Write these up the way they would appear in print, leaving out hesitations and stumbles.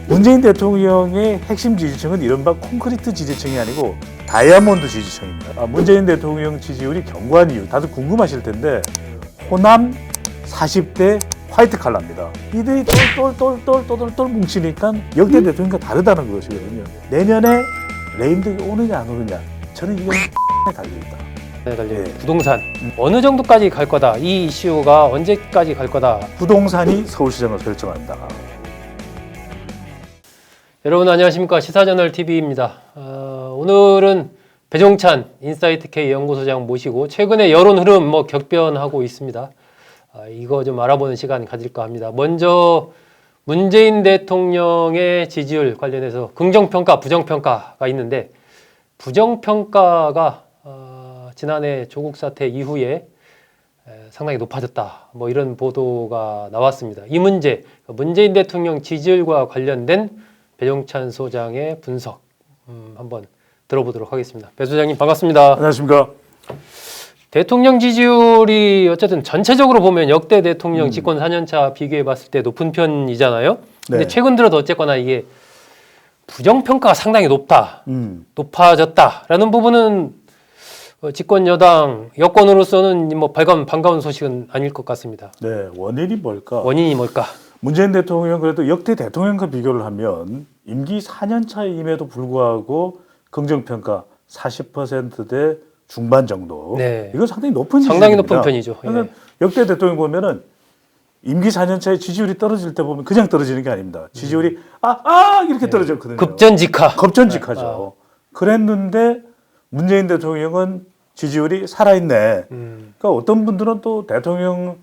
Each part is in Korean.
문재인 대통령의 핵심 지지층은 이른바 콘크리트 지지층이 아니고 다이아몬드 지지층입니다. 문재인 대통령 지지율이 견고한 이유 다들 궁금하실 텐데 호남 40대 화이트 칼라입니다. 이들이 똘똘 뭉치니까 역대 대통령과 다르다는 것이거든요. 내년에 레임덕이 오느냐 안 오느냐 저는 이건 달려있다. 네, 부동산 어느 정도까지 갈 거다. 이 이슈가 언제까지 갈 거다. 부동산이 서울시장을 결정한다. 여러분 안녕하십니까. 시사저널 TV입니다. 오늘은 배종찬 인사이트K 연구소장 모시고 최근에 여론 흐름 격변하고 있습니다. 이거 좀 알아보는 시간 가질까 합니다. 먼저 문재인 대통령의 지지율 관련해서 긍정평가, 부정평가가 있는데 부정평가가 지난해 조국 사태 이후에 상당히 높아졌다. 이런 보도가 나왔습니다. 이 문제, 문재인 대통령 지지율과 관련된 배종찬 소장의 분석 한번 들어보도록 하겠습니다. 배 소장님 반갑습니다. 안녕하십니까. 대통령 지지율이 어쨌든 전체적으로 보면 역대 대통령 집권 4년차 비교해 봤을 때 높은 편이잖아요. 근데 네. 최근 들어도 어쨌거나 이게 부정평가가 상당히 높다, 높아졌다라는 부분은 집권 여당 여권으로서는 반가운 소식은 아닐 것 같습니다. 네, 원인이 뭘까? 원인이 뭘까? 문재인 대통령 그래도 역대 대통령과 비교를 하면 임기 4년 차임에도 불구하고 긍정평가 40%대 중반 정도. 네. 이건 상당히 높은 상당히 지지율입니다. 높은 편이죠. 그러니까 예. 역대 대통령 보면은 임기 4년 차에 지지율이 떨어질 때 보면 그냥 떨어지는 게 아닙니다. 지지율이 이렇게 떨어졌거든요. 급전직하. 급전직하죠. 그랬는데 문재인 대통령은 지지율이 살아있네. 그러니까 어떤 분들은 또 대통령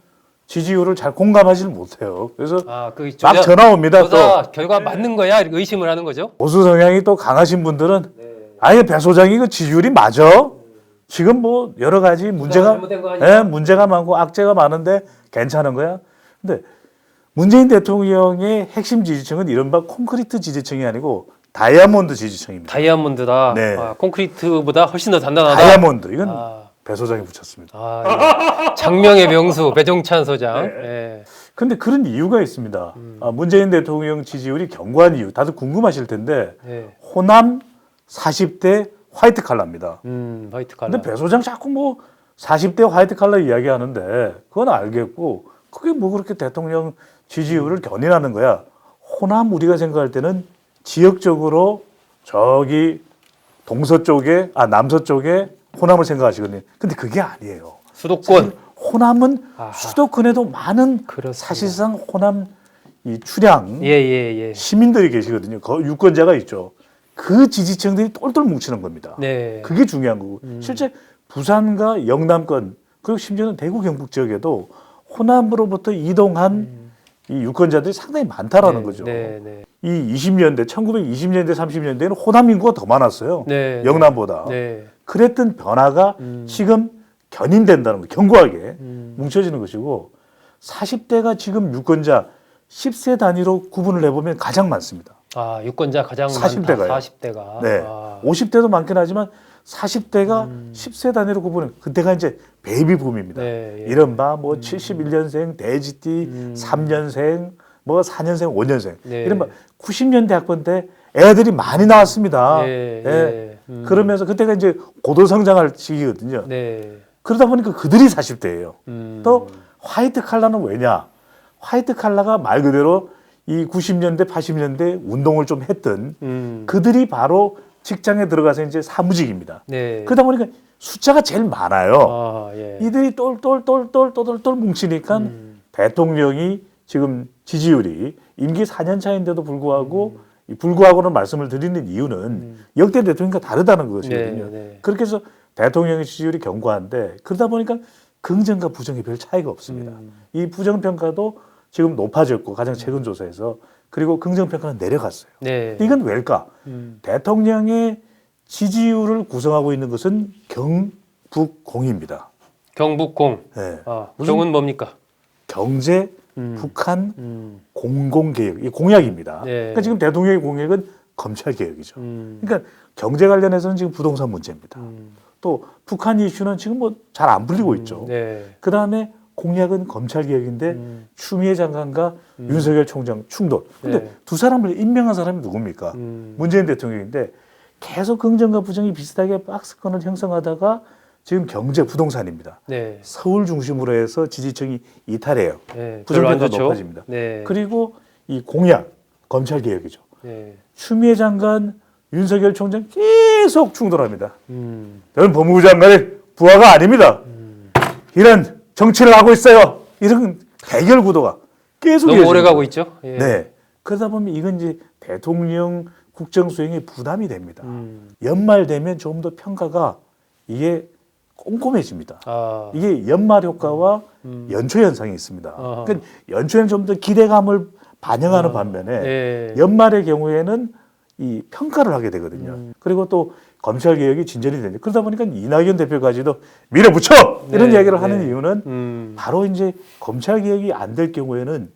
지지율을 잘 공감하지 못해요. 그래서 막 전화 옵니다. 또 결과 맞는 거야? 이렇게 의심을 하는 거죠. 보수 성향이 또 강하신 분들은 아예 배 소장이 그 지지율이 맞아. 지금 여러 가지 문제가 문제가 많고 악재가 많은데 괜찮은 거야. 근데 문재인 대통령의 핵심 지지층은 이른바 콘크리트 지지층이 아니고 다이아몬드 지지층입니다. 다이아몬드다. 네. 콘크리트보다 훨씬 더 단단하다. 다이아몬드 이건 배 소장이 붙였습니다. 예. 장명의 명수 배종찬 소장. 네. 예. 근데 그런 이유가 있습니다. 문재인 대통령 지지율이 견고한 이유 다들 궁금하실 텐데 예. 호남 40대 화이트 칼라입니다. 화이트 칼라. 근데 배 소장 자꾸 40대 화이트 칼라 이야기하는데 그건 알겠고 그게 그렇게 대통령 지지율을 견인하는 거야. 호남 우리가 생각할 때는 지역적으로 저기 동서쪽에 남서쪽에 호남을 생각하시거든요. 근데 그게 아니에요. 수도권. 호남은 수도권에도 많은 그렇습니다. 사실상 호남 이 출향 예. 시민들이 계시거든요. 유권자가 있죠. 그 지지층들이 똘똘 뭉치는 겁니다. 네. 그게 중요한 거고 실제 부산과 영남권 그리고 심지어는 대구 경북 지역에도 호남으로부터 이동한 이 유권자들이 상당히 많다라는 거죠. 네. 이 20년대 1920년대 30년대에는 호남 인구가 더 많았어요. 네. 영남보다. 네. 그랬던 변화가 지금 견인된다는 거, 견고하게 뭉쳐지는 것이고 40대가 지금 유권자 10세 단위로 구분을 해보면 가장 많습니다. 유권자 가장 40대가요. 많다. 40대가. 네. 50대도 많긴 하지만 40대가 10세 단위로 구분해. 그때가 이제 베이비붐입니다. 네, 예. 이른바 71년생, 대지띠, 3년생, 4년생, 5년생. 네. 이른바 90년대 학번 때 애들이 많이 나왔습니다. 예. 그러면서 그때가 이제 고도 성장할 시기거든요. 네. 그러다 보니까 그들이 40대예요. 또 화이트 칼라는 왜냐? 화이트 칼라가 말 그대로 이 90년대, 80년대 운동을 좀 했던 그들이 바로 직장에 들어가서 이제 사무직입니다. 네. 그러다 보니까 숫자가 제일 많아요. 예. 이들이 똘똘 뭉치니까 대통령이 지금 지지율이 임기 4년 차인데도 불구하고 불구하고는 말씀을 드리는 이유는 역대 대통령과 다르다는 것이거든요. 네. 그렇게 해서 대통령의 지지율이 견고한데 그러다 보니까 긍정과 부정이 별 차이가 없습니다. 이 부정평가도 지금 높아졌고 가장 최근 조사에서 그리고 긍정평가는 내려갔어요. 네. 이건 왜일까? 대통령의 지지율을 구성하고 있는 것은 경북공입니다. 경북공. 네. 경은 뭡니까? 경제, 북한, 공공개혁, 이 공약입니다. 네. 그러니까 지금 대통령의 공약은 검찰개혁이죠. 그러니까 경제 관련해서는 지금 부동산 문제입니다. 또 북한 이슈는 지금 잘 안 풀리고 있죠. 네. 그 다음에 공약은 검찰 개혁인데 추미애 장관과 윤석열 총장 충돌. 근데 네. 두 사람을 임명한 사람이 누굽니까? 문재인 대통령인데 계속 긍정과 부정이 비슷하게 박스권을 형성하다가 지금 경제 부동산입니다. 네. 서울 중심으로 해서 지지층이 이탈해요. 네. 별로 안 부정평가 좋죠. 높아집니다. 네. 그리고 이 공약 검찰 개혁이죠. 네. 추미애 장관, 윤석열 총장 계속 충돌합니다. 음. 저는 법무부 장관의 부하가 아닙니다. 이런 정치를 하고 있어요. 이런 대결 구도가 계속 너무 오래 이어집니다. 가고 있죠. 예. 네. 그러다 보면 이건 이제 대통령 국정 수행에 부담이 됩니다. 음. 연말 되면 조금 더 평가가 이게 꼼꼼해집니다. 아. 이게 연말 효과와 연초 현상이 있습니다. 아하. 그러니까 연초에는 좀 더 기대감을 반영하는 반면에 네. 연말의 경우에는 이 평가를 하게 되거든요. 그리고 또 검찰 개혁이 진전이 되죠. 그러다 보니까 이낙연 대표까지도 밀어붙여 이런 네, 이야기를 하는 네. 이유는 바로 이제 검찰 개혁이 안 될 경우에는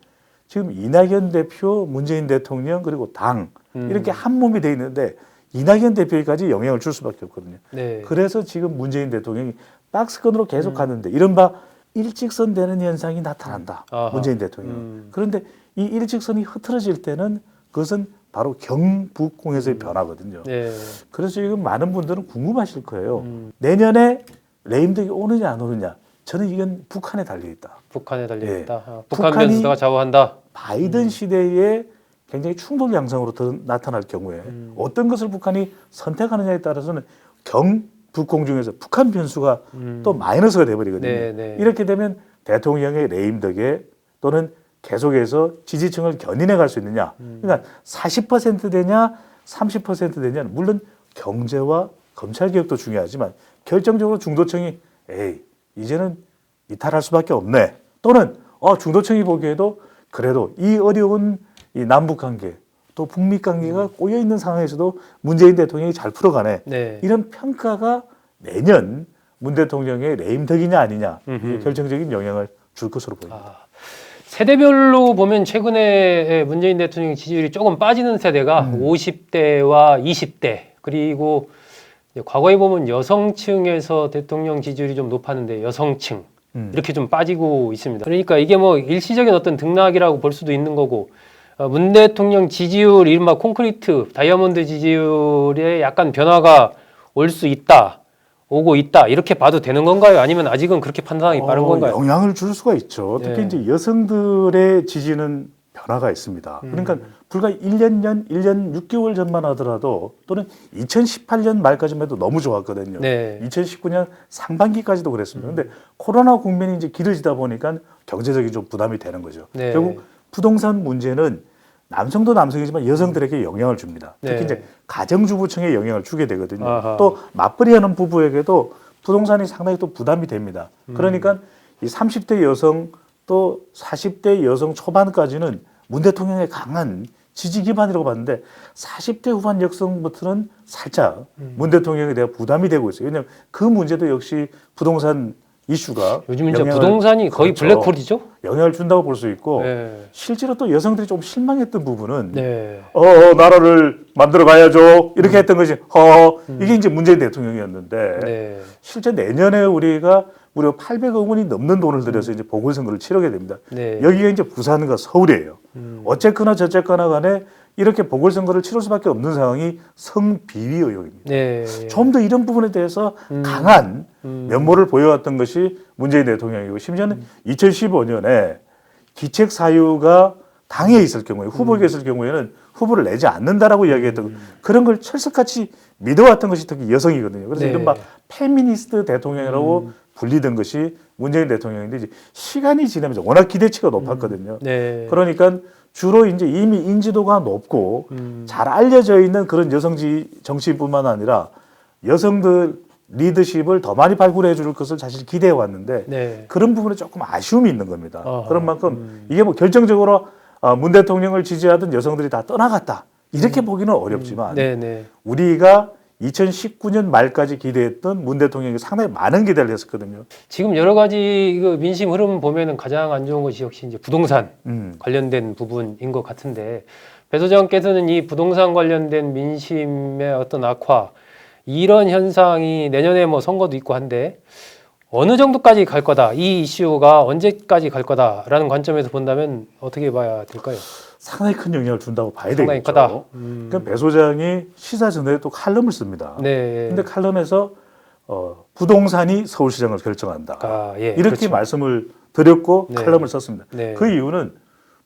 지금 이낙연 대표, 문재인 대통령 그리고 당 이렇게 한 몸이 돼 있는데 이낙연 대표에까지 영향을 줄 수밖에 없거든요. 네. 그래서 지금 문재인 대통령이 박스권으로 계속 가는데 이른바 일직선 되는 현상이 나타난다. 아하. 문재인 대통령. 그런데 이 일직선이 흐트러질 때는 그것은 바로 경북공에서의 변화거든요. 네. 그래서 지금 많은 분들은 궁금하실 거예요. 내년에 레임덕이 오느냐 안 오느냐. 저는 이건 북한에 달려 있다. 북한에 달려 예. 있다. 북한 북한이 변수가 좌우한다. 바이든 시대에 굉장히 충돌 양상으로 나타날 경우에 어떤 것을 북한이 선택하느냐에 따라서는 경북공 중에서 북한 변수가 또 마이너스가 돼버리거든요. 네, 네. 이렇게 되면 대통령의 레임덕에 또는 계속해서 지지층을 견인해 갈 수 있느냐. 그러니까 40% 되냐 30% 되냐는 물론 경제와 검찰 개혁도 중요하지만 결정적으로 중도층이 에이 이제는 이탈할 수밖에 없네. 또는 중도층이 보기에도 그래도 이 어려운 이 남북 관계 또 북미 관계가 꼬여 있는 상황에서도 문재인 대통령이 잘 풀어가네. 네. 이런 평가가 내년 문 대통령의 레임덕이냐 아니냐 이게 결정적인 영향을 줄 것으로 보입니다. 아, 세대별로 보면 최근에 문재인 대통령 지지율이 조금 빠지는 세대가 50대와 20대 그리고 이제 과거에 보면 여성층에서 대통령 지지율이 좀 높았는데 여성층 이렇게 좀 빠지고 있습니다. 그러니까 이게 뭐 일시적인 어떤 등락이라고 볼 수도 있는 거고 문 대통령 지지율 이른바 콘크리트 다이아몬드 지지율에 약간 변화가 올 수 있다. 오고 있다 이렇게 봐도 되는 건가요? 아니면 아직은 그렇게 판단하기 빠른 건가요? 영향을 줄 수가 있죠. 특히 네. 이제 여성들의 지지는 변화가 있습니다. 그러니까 불과 1년 6개월 전만 하더라도 또는 2018년 말까지만 해도 너무 좋았거든요. 네. 2019년 상반기까지도 그랬습니다. 근데 코로나 국면이 이제 길어지다 보니까 경제적인 좀 부담이 되는 거죠. 네. 결국 부동산 문제는 남성도 남성이지만 여성들에게 영향을 줍니다. 특히 네. 이제 가정주부층에 영향을 주게 되거든요. 아하. 또 맞벌이하는 부부에게도 부동산이 상당히 또 부담이 됩니다. 그러니까 이 30대 여성 또 40대 여성 초반까지는 문 대통령의 강한 지지 기반이라고 봤는데 40대 후반 여성부터는 살짝 문 대통령에 대한 부담이 되고 있어요. 왜냐하면 그 문제도 역시 부동산 이슈가 요즘 이제 영향을- 부동산이 거의 그렇죠. 블랙홀이죠? 영향을 준다고 볼 수 있고 네. 실제로 또 여성들이 좀 실망했던 부분은 네. 나라를 만들어 가야죠 이렇게 했던 것이 이게 이제 문재인 대통령이었는데 네. 실제 내년에 우리가 무려 800억 원이 넘는 돈을 들여서 이제 보궐선거를 치르게 됩니다. 네. 여기가 이제 부산과 서울이에요. 어쨌거나 저쨌거나 간에 이렇게 보궐선거를 치를 수밖에 없는 상황이 성비위 의혹입니다. 네. 좀 더 이런 부분에 대해서 강한 면모를 보여왔던 것이 문재인 대통령이고 심지어는 2015년에 기책 사유가 당에 있을 경우에 후보에게 있을 경우에는 후보를 내지 않는다라고 이야기했던 그런 걸 철석같이 믿어왔던 것이 특히 여성이거든요. 그래서 네. 이른바 페미니스트 대통령이라고 불리던 것이 문재인 대통령인데 이제 시간이 지나면서 워낙 기대치가 높았거든요. 네. 그러니까 주로 이제 이미 인지도가 높고 잘 알려져 있는 그런 여성 정치인뿐만 아니라 여성들 리더십을 더 많이 발굴해 줄 것을 사실 기대해 왔는데 네. 그런 부분에 조금 아쉬움이 있는 겁니다. 아하. 그런 만큼 이게 뭐 결정적으로 문 대통령을 지지하던 여성들이 다 떠나갔다. 이렇게 보기는 어렵지만 네. 네. 우리가 2019년 말까지 기대했던 문 대통령이 상당히 많은 기대를 했었거든요. 지금 여러 가지 그 민심 흐름 보면은 가장 안 좋은 것이 역시 이제 부동산 음. 관련된 부분인 것 같은데 배 소장께서는 이 부동산 관련된 민심의 어떤 악화 이런 현상이 내년에 뭐 선거도 있고 한데 어느 정도까지 갈 거다, 이 이슈가 언제까지 갈 거다라는 관점에서 본다면 어떻게 봐야 될까요? 상당히 큰 영향을 준다고 봐야 상당히 되겠죠. 크다. 그러니까 배 소장이 시사전에 또 칼럼을 씁니다. 네. 근데 칼럼에서 부동산이 서울시장을 결정한다. 예, 이렇게 그렇죠. 말씀을 드렸고 네. 칼럼을 썼습니다. 네. 그 이유는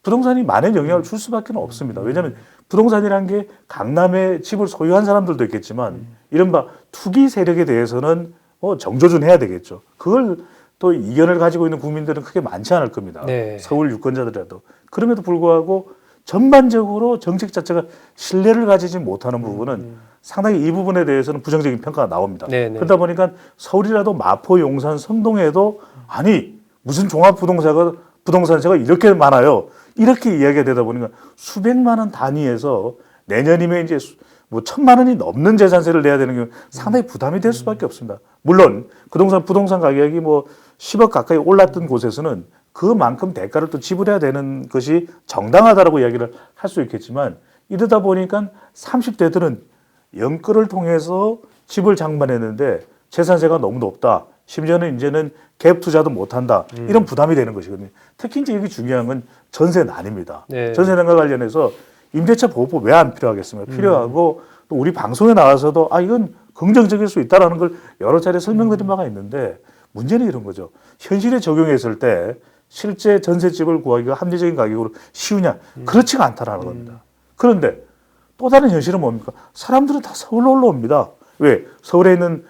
부동산이 많은 영향을 줄 수밖에 없습니다. 왜냐하면 부동산이라는 게 강남에 집을 소유한 사람들도 있겠지만 이른바 투기 세력에 대해서는 정조준해야 되겠죠. 그걸 또 이견을 가지고 있는 국민들은 크게 많지 않을 겁니다. 네. 서울 유권자들이라도. 그럼에도 불구하고 전반적으로 정책 자체가 신뢰를 가지지 못하는 부분은 상당히 이 부분에 대해서는 부정적인 평가가 나옵니다. 네, 네. 그러다 보니까 서울이라도 마포, 용산, 성동에도 아니 무슨 종합부동산세가 이렇게 많아요. 이렇게 이야기가 되다 보니까 수백만 원 단위에서 내년이면 이제 뭐 1,000만 원이 넘는 재산세를 내야 되는 경우 상당히 부담이 될 수밖에 없습니다. 물론 부동산 가격이 뭐 10억 가까이 올랐던 곳에서는 그만큼 대가를 또 지불해야 되는 것이 정당하다라고 이야기를 할 수 있겠지만 이러다 보니까 30대들은 연끌을 통해서 집을 장만했는데 재산세가 너무 높다. 심지어는 이제는 갭 투자도 못한다. 이런 부담이 되는 것이거든요. 특히 이제 여기 중요한 건 전세난입니다. 네. 전세난과 관련해서 임대차 보호법 왜 안 필요하겠습니까? 필요하고 또 우리 방송에 나와서도 이건 긍정적일 수 있다라는 걸 여러 차례 설명드린 바가 있는데 문제는 이런 거죠. 현실에 적용했을 때 실제 전셋집을 구하기가 합리적인 가격으로 쉬우냐? 그렇지가 않다라는 겁니다. 그런데 또 다른 현실은 뭡니까? 사람들은 다 서울로 올라옵니다. 왜? 서울에 있는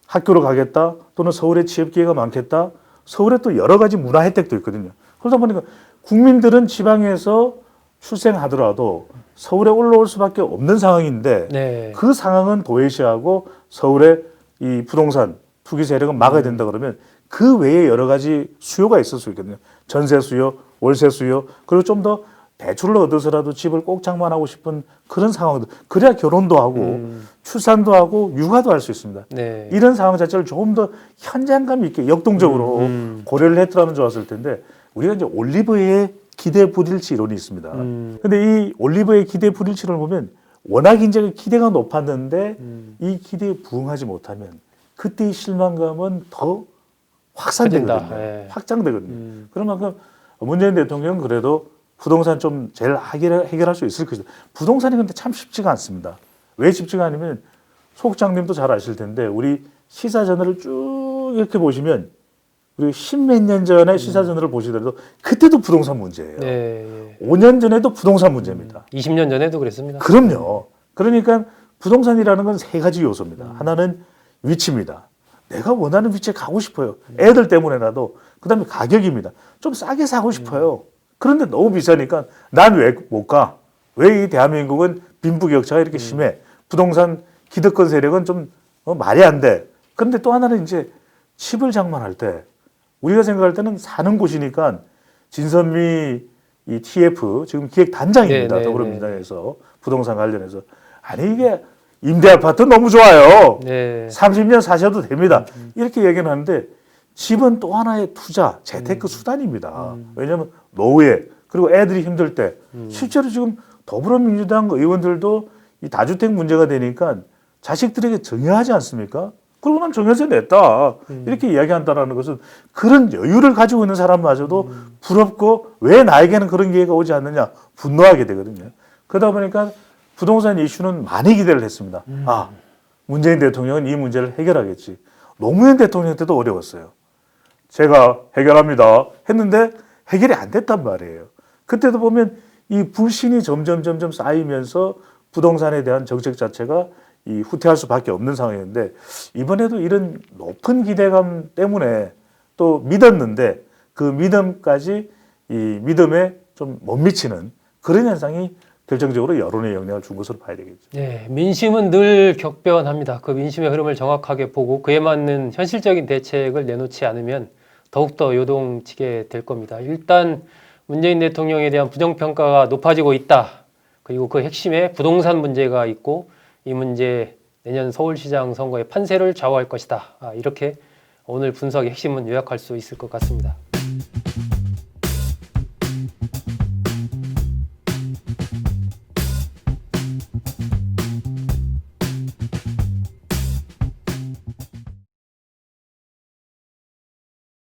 학교로 가겠다 또는 서울에 취업 기회가 많겠다. 서울에 또 여러 가지 문화 혜택도 있거든요. 그러다 보니까 국민들은 지방에서 출생하더라도 서울에 올라올 수밖에 없는 상황인데 네. 그 상황은 도외시하고 서울의 이 부동산 투기 세력은 막아야 된다 그러면 그 외에 여러 가지 수요가 있을 수 있거든요. 전세 수요, 월세 수요, 그리고 좀 더 대출을 얻어서라도 집을 꼭 장만하고 싶은 그런 상황들. 그래야 결혼도 하고 출산도 하고 육아도 할 수 있습니다. 네. 이런 상황 자체를 조금 더 현장감 있게 역동적으로 고려를 했더라면 좋았을 텐데 우리가 이제 올리브의 기대 불일치 이론이 있습니다. 근데 이 올리브의 기대 불일치를 보면 워낙 이제 기대가 높았는데 이 기대에 부응하지 못하면 그때의 실망감은 더 확산되거든요. 커진다. 네. 확장되거든요. 그런 만큼 문재인 대통령은 그래도 부동산 좀 제일 해결할 수 있을 것이다. 부동산이 근데 참 쉽지가 않습니다. 왜 쉽지가 않으면 소국장님도 잘 아실 텐데 우리 시사저널을 쭉 이렇게 보시면 우리 십몇 년 전에 시사저널을 보시더라도 그때도 부동산 문제예요. 네. 5년 전에도 부동산 문제입니다. 20년 전에도 그랬습니다. 그럼요. 그러니까 부동산이라는 건 세 가지 요소입니다. 하나는 위치입니다. 내가 원하는 위치에 가고 싶어요. 애들 때문에라도. 그다음에 가격입니다. 좀 싸게 사고 싶어요. 그런데 너무 비싸니까 난 왜 못 가? 왜 이 대한민국은 빈부격차가 이렇게 심해? 부동산 기득권 세력은 좀 말이 안 돼. 그런데 또 하나는 이제 집을 장만할 때 우리가 생각할 때는 사는 곳이니까 진선미 이 TF 지금 기획단장입니다. 네, 네, 더불어민주당에서 부동산 관련해서 아니 이게 임대 아파트 너무 좋아요. 네. 30년 사셔도 됩니다. 이렇게 얘기는 하는데 집은 또 하나의 투자, 재테크 수단입니다. 왜냐하면 노후에 그리고 애들이 힘들 때 실제로 지금 더불어민주당 의원들도 이 다주택 문제가 되니까 자식들에게 정여하지 않습니까? 그리고 난 정여세 냈다. 이렇게 이야기한다는 것은 그런 여유를 가지고 있는 사람마저도 부럽고 왜 나에게는 그런 기회가 오지 않느냐 분노하게 되거든요. 그러다 보니까 부동산 이슈는 많이 기대를 했습니다. 문재인 대통령은 이 문제를 해결하겠지. 노무현 대통령 때도 어려웠어요. 제가 해결합니다 했는데 해결이 안 됐단 말이에요. 그때도 보면 이 불신이 점점 쌓이면서 부동산에 대한 정책 자체가 이 후퇴할 수밖에 없는 상황이었는데 이번에도 이런 높은 기대감 때문에 또 믿었는데 그 믿음까지 이 믿음에 좀 못 미치는 그런 현상이 결정적으로 여론에 영향을 준 것으로 봐야 되겠죠. 네, 민심은 늘 격변합니다. 그 민심의 흐름을 정확하게 보고 그에 맞는 현실적인 대책을 내놓지 않으면 더욱더 요동치게 될 겁니다. 일단 문재인 대통령에 대한 부정평가가 높아지고 있다. 그리고 그 핵심에 부동산 문제가 있고 이 문제 내년 서울시장 선거의 판세를 좌우할 것이다. 이렇게 오늘 분석의 핵심은 요약할 수 있을 것 같습니다.